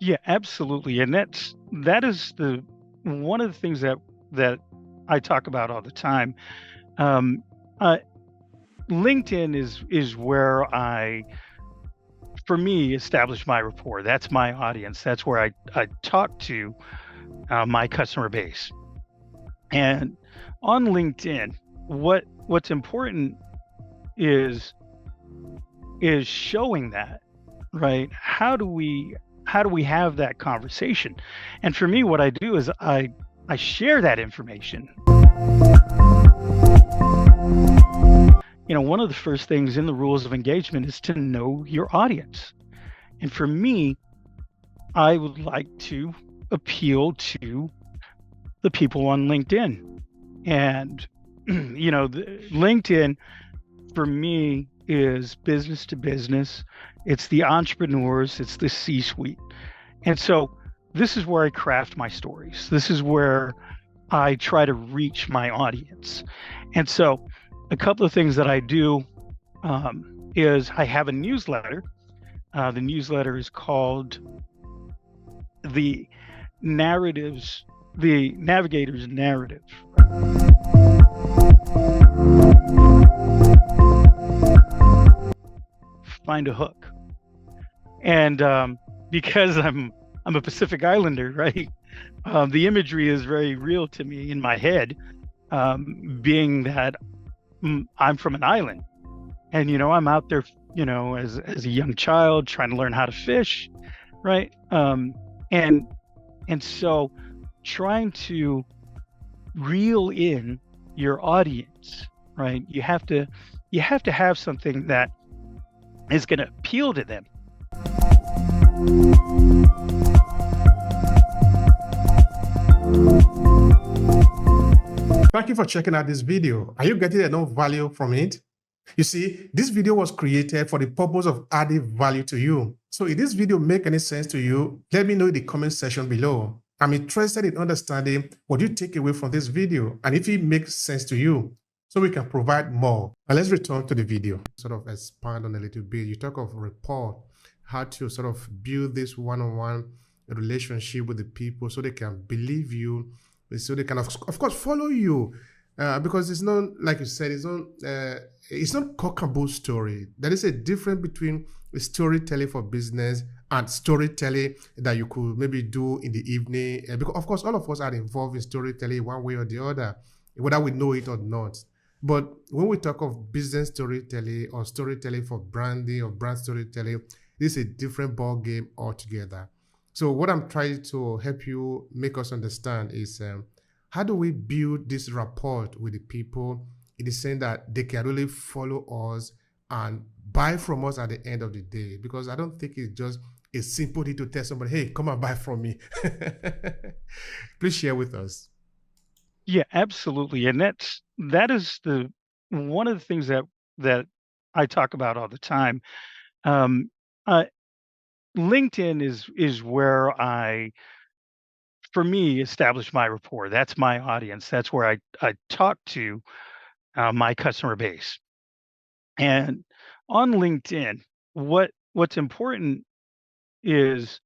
Yeah, absolutely. And that is the one of the things that I talk about all the time. Um, uh, LinkedIn is where for me, establish my rapport. That's my audience. That's where I talk to my customer base. And on LinkedIn, what's important is showing that, right? How do we have that conversation? And for me, what I do is I share that information. One of the first things in the rules of engagement is to know your audience. And for me, I would like to appeal to the people on LinkedIn. And LinkedIn for me is business to business. It's the entrepreneurs, it's the C-suite. And so this is where I craft my stories. This is where I try to reach my audience. And so a couple of things that I do is I have a newsletter. The newsletter is called the narratives, the navigator's narrative. Find a hook. And because I'm a Pacific Islander, right? The imagery is very real to me in my head, being that I'm from an island, and I'm out there, as a young child trying to learn how to fish, right? And so trying to reel in your audience, right? You have to have something that is going to appeal to them. Thank you for checking out this video. Are you getting enough value from it? You see, this video was created for the purpose of adding value to you. So if this video make any sense to you, let me know in the comment section below. I'm interested in understanding what you take away from this video and if it makes sense to you, so we can provide more. Now let's return to the video. Sort of expand on a little bit. You talk of rapport, how to sort of build this one-on-one relationship with the people so they can believe you, so they can of course follow you, because it's not, like you said, it's not cock and bull story. There is a difference between storytelling for business and storytelling that you could maybe do in the evening, because of course all of us are involved in storytelling one way or the other, whether we know it or not. But when we talk of business storytelling or storytelling for branding or brand storytelling, this is a different ball game altogether. So what I'm trying to help you make us understand is, how do we build this rapport with the people in the sense that they can really follow us and buy from us at the end of the day? Because I don't think it's just a simple thing to tell somebody, hey, come and buy from me. Please share with us. Yeah, absolutely. And that is the one of the things that I talk about all the time. Um, uh, LinkedIn is where for me, establish my rapport. That's my audience. That's where I talk to my customer base. And on LinkedIn, what's important is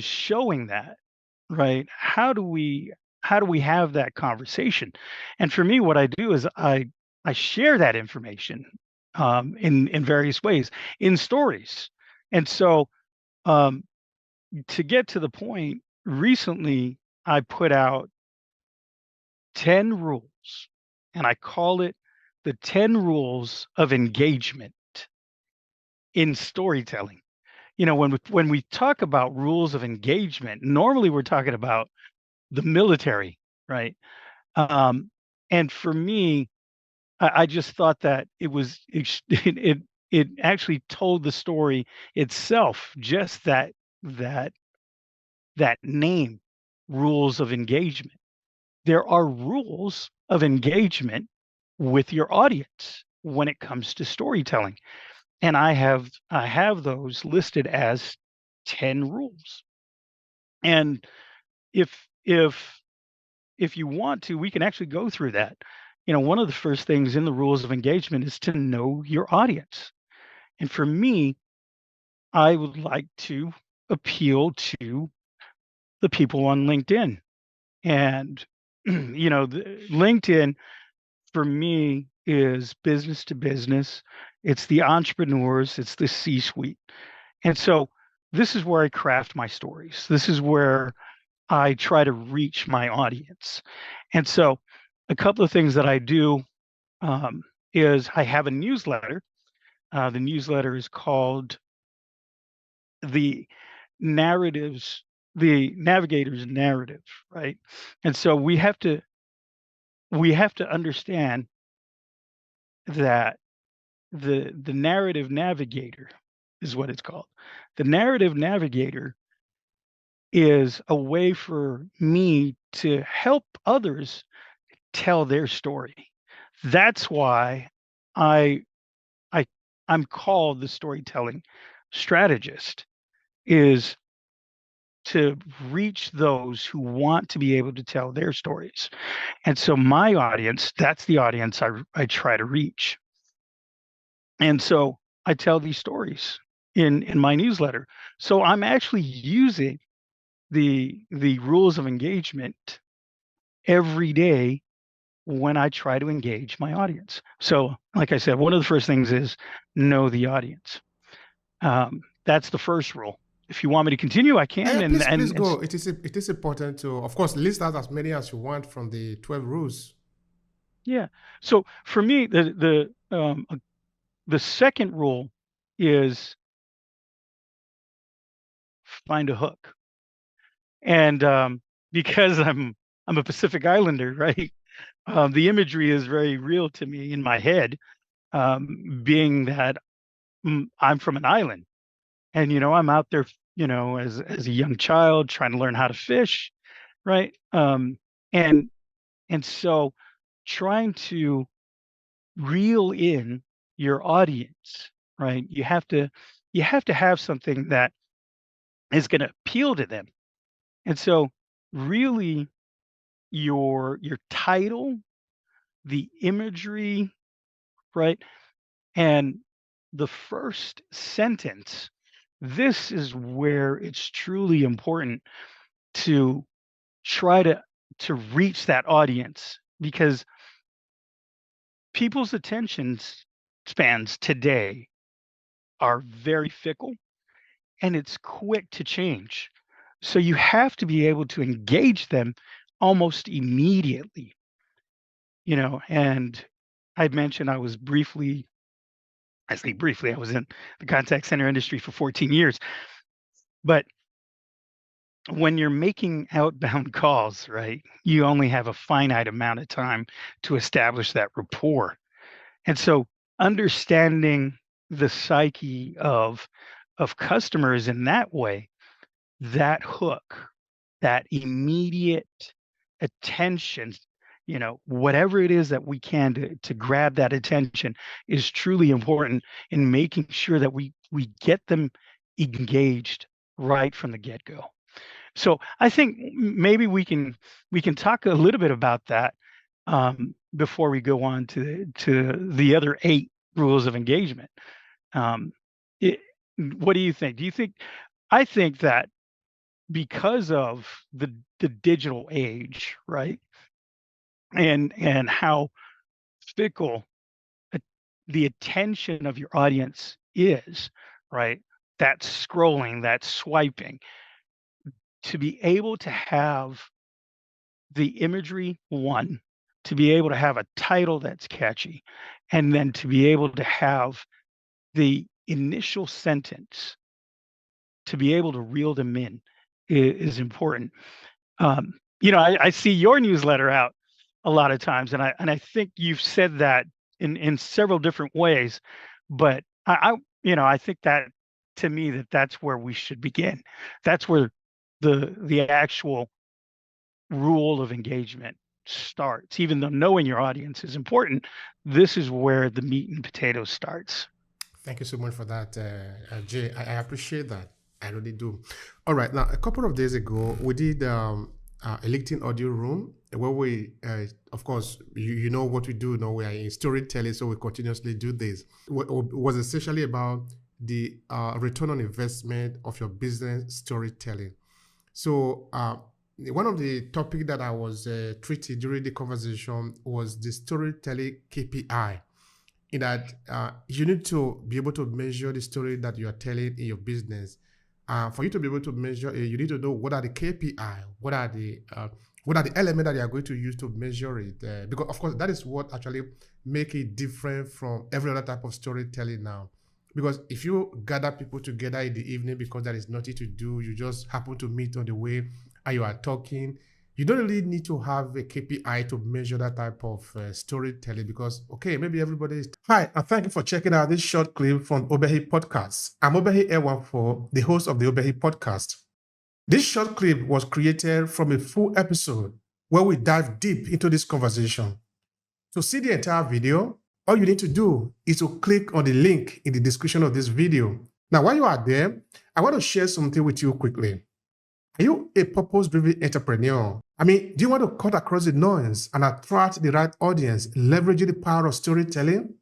showing that, right? How do we have that conversation? And for me, what I do is I share that information in various ways in stories. And so um, to get to the point, recently I put out 10 rules, and I call it the 10 rules of engagement in storytelling. When we talk about rules of engagement, normally we're talking about the military, right? Um, and for me, I just thought that it actually told the story itself, just that that name, rules of engagement. There are rules of engagement with your audience when it comes to storytelling. And I have those listed as 10 rules. And if if if you want to, we can actually go through that. One of the first things in the rules of engagement is to know your audience. And for me, I would like to appeal to the people on LinkedIn. And, LinkedIn for me is business to business. It's the entrepreneurs, it's the C-suite. And so this is where I craft my stories. This is where I try to reach my audience. And so a couple of things that I do is I have a newsletter. The newsletter is called the narratives, the navigator's narrative, right? And so we have to understand that the narrative navigator is what it's called. The narrative navigator is a way for me to help others tell their story. That's why I I I'm called the storytelling strategist, is to reach those who want to be able to tell their stories. And so my audience, that's the audience I try to reach. And so I tell these stories in my newsletter. So I'm actually using the rules of engagement every day when I try to engage my audience. So, like I said, one of the first things is know the audience. That's the first rule. If you want me to continue, I can. Please go. It is important to, of course, list out as many as you want from the 12 rules. Yeah. So for me, the second rule is find a hook. And because I'm a Pacific Islander, right? The imagery is very real to me in my head, being that I'm from an island, and I'm out there, as a young child trying to learn how to fish, right? And so trying to reel in your audience, right? You have to have something that is going to appeal to them. And so really your title, the imagery, right? And the first sentence, this is where it's truly important to try to reach that audience, because people's attention spans today are very fickle, and it's quick to change. So you have to be able to engage them almost immediately, and I mentioned I was briefly, I say briefly, I was in the contact center industry for 14 years. But when you're making outbound calls, right, you only have a finite amount of time to establish that rapport. And so understanding the psyche of customers in that way, that hook, that immediate attention, whatever it is that we can to grab that attention, is truly important in making sure that we get them engaged right from the get-go. So I think maybe we can talk a little bit about that before we go on to the other 8 rules of engagement. Um, it, what do you think? I think that because of the digital age, right, and how fickle the attention of your audience is, right, that scrolling, that swiping, to be able to have the imagery, one, to be able to have a title that's catchy, and then to be able to have the initial sentence to be able to reel them in is important. I see your newsletter out a lot of times, and I think you've said that in several different ways, but I think that, to me, that's where we should begin. That's where the actual rule of engagement starts. Even though knowing your audience is important, this is where the meat and potatoes starts. Thank you so much for that, Jay. I appreciate that. I really do. All right. Now, a couple of days ago, we did a LinkedIn audio room where we, of course, you know what we do. We are in storytelling, so we continuously do this. It was essentially about the return on investment of your business storytelling. So one of the topics that I was treating during the conversation was the storytelling KPI. In that you need to be able to measure the story that you are telling in your business. For you to be able to measure it, you need to know what are the KPI, what are the elements that you are going to use to measure it. Because of course that is what actually make it different from every other type of storytelling now. Because if you gather people together in the evening because there is nothing to do, you just happen to meet on the way and you are talking, you don't really need to have a KPI to measure that type of storytelling because, okay, maybe everybody is. Hi, and thank you for checking out this short clip from Obehi Podcast. I'm Obehi Ewanfo, the host of the Obehi Podcast. This short clip was created from a full episode where we dive deep into this conversation. To see the entire video, all you need to do is to click on the link in the description of this video. Now, while you are there, I want to share something with you quickly. Are you a purpose-driven entrepreneur? Do you want to cut across the noise and attract the right audience, leveraging the power of storytelling?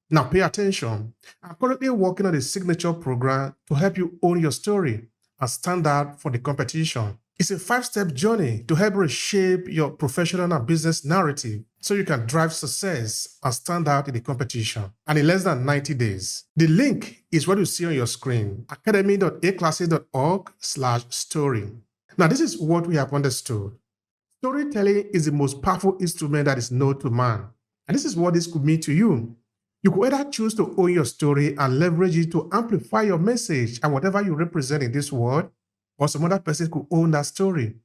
Now pay attention. I'm currently working on a signature program to help you own your story and stand out for the competition. It's a 5-step journey to help reshape your professional and business narrative so you can drive success and stand out in the competition. And in less than 90 days. The link is what you see on your screen, academy.aclasses.org/story. Now, this is what we have understood. Storytelling is the most powerful instrument that is known to man. And this is what this could mean to you. You could either choose to own your story and leverage it to amplify your message and whatever you represent in this world, or some other person could own that story.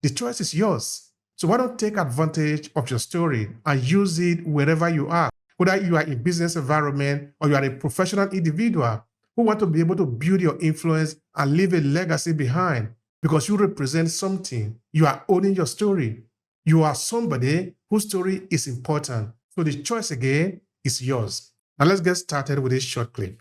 The choice is yours. So why don't take advantage of your story and use it wherever you are, whether you are in business environment or you are a professional individual who want to be able to build your influence and leave a legacy behind because you represent something. You are owning your story. You are somebody whose story is important. So the choice again is yours. Now let's get started with this short clip.